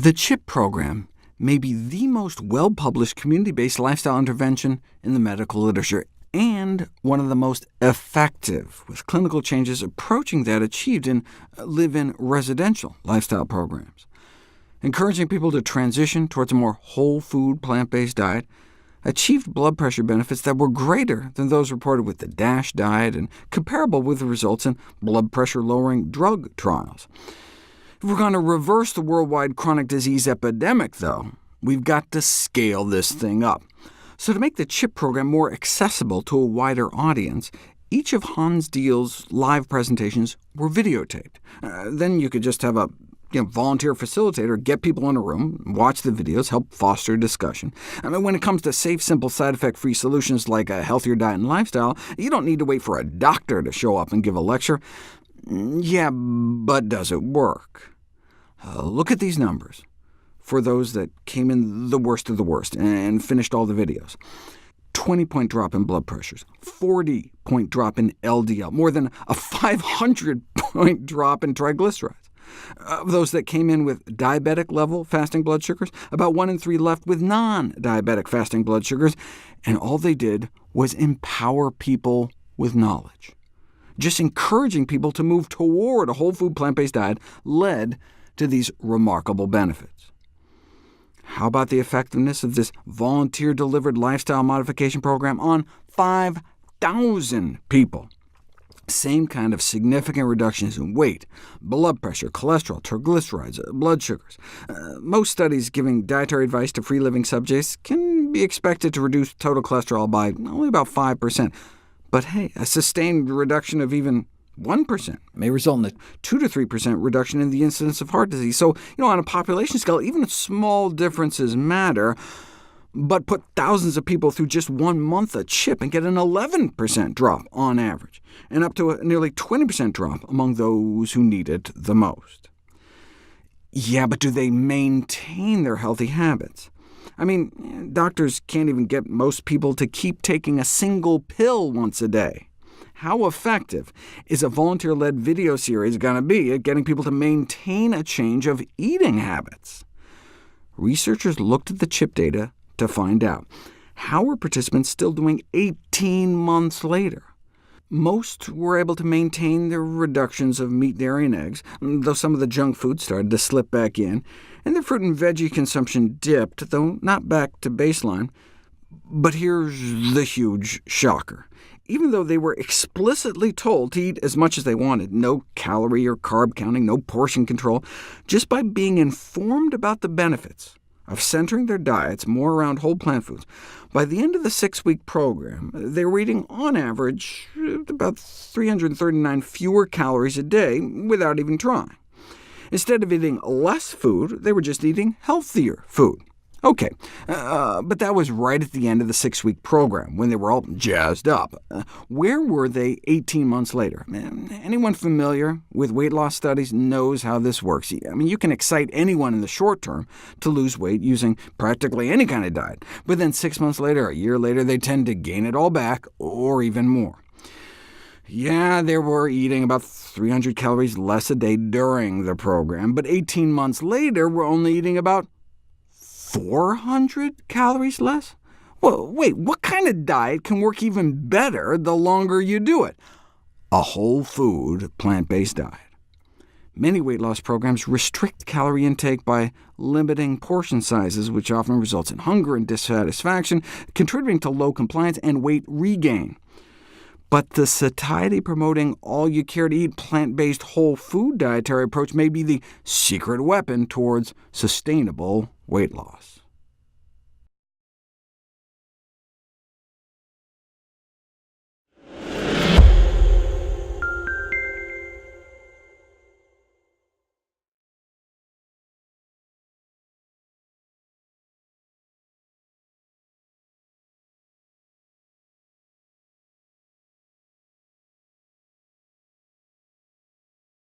The CHIP program may be the most well-published community-based lifestyle intervention in the medical literature, and one of the most effective, with clinical changes approaching that achieved in live-in residential lifestyle programs. Encouraging people to transition towards a more whole-food, plant-based diet achieved blood pressure benefits that were greater than those reported with the DASH diet and comparable with the results in blood pressure-lowering drug trials. If we're going to reverse the worldwide chronic disease epidemic, though, we've got to scale this thing up. So to make the CHIP program more accessible to a wider audience, each of Hans Diehl's live presentations were videotaped. Then you could just have a volunteer facilitator get people in a room, watch the videos, help foster discussion. When it comes to safe, simple, side effect-free solutions like a healthier diet and lifestyle, you don't need to wait for a doctor to show up and give a lecture. Yeah, but does it work? Look at these numbers for those that came in the worst of the worst and finished all the videos. 20-point drop in blood pressures, 40-point drop in LDL, more than a 500-point drop in triglycerides. Of those that came in with diabetic-level fasting blood sugars, about 1 in 3 left with non-diabetic fasting blood sugars, and all they did was empower people with knowledge. Just encouraging people to move toward a whole-food, plant-based diet led to these remarkable benefits. How about the effectiveness of this volunteer-delivered lifestyle modification program on 5,000 people? Same kind of significant reductions in weight, blood pressure, cholesterol, triglycerides, blood sugars. Most studies giving dietary advice to free-living subjects can be expected to reduce total cholesterol by only about 5%. But hey, a sustained reduction of even 1% may result in a 2 to 3% reduction in the incidence of heart disease. So, on a population scale, even small differences matter. But put thousands of people through just 1 month of CHIP and get an 11% drop on average, and up to a nearly 20% drop among those who need it the most. Yeah, but do they maintain their healthy habits? Doctors can't even get most people to keep taking a single pill once a day. How effective is a volunteer-led video series going to be at getting people to maintain a change of eating habits? Researchers looked at the CHIP data to find out. How were participants still doing 18 months later? Most were able to maintain their reductions of meat, dairy, and eggs, though some of the junk food started to slip back in, and their fruit and veggie consumption dipped, though not back to baseline. But here's the huge shocker. Even though they were explicitly told to eat as much as they wanted, no calorie or carb counting, no portion control, just by being informed about the benefits of centering their diets more around whole plant foods, by the end of the 6-week program, they were eating, on average, about 339 fewer calories a day without even trying. Instead of eating less food, they were just eating healthier food. OK, but that was right at the end of the 6-week program, when they were all jazzed up. Where were they 18 months later? Anyone familiar with weight loss studies knows how this works. You can excite anyone in the short term to lose weight using practically any kind of diet, but then 6 months later, a year later, they tend to gain it all back, or even more. Yeah, they were eating about 300 calories less a day during the program, but 18 months later, we're only eating about 400 calories less? Well, wait, what kind of diet can work even better the longer you do it? A whole food, plant-based diet. Many weight loss programs restrict calorie intake by limiting portion sizes, which often results in hunger and dissatisfaction, contributing to low compliance and weight regain. But the satiety-promoting, all-you-care-to-eat, plant-based whole food dietary approach may be the secret weapon towards sustainable weight loss.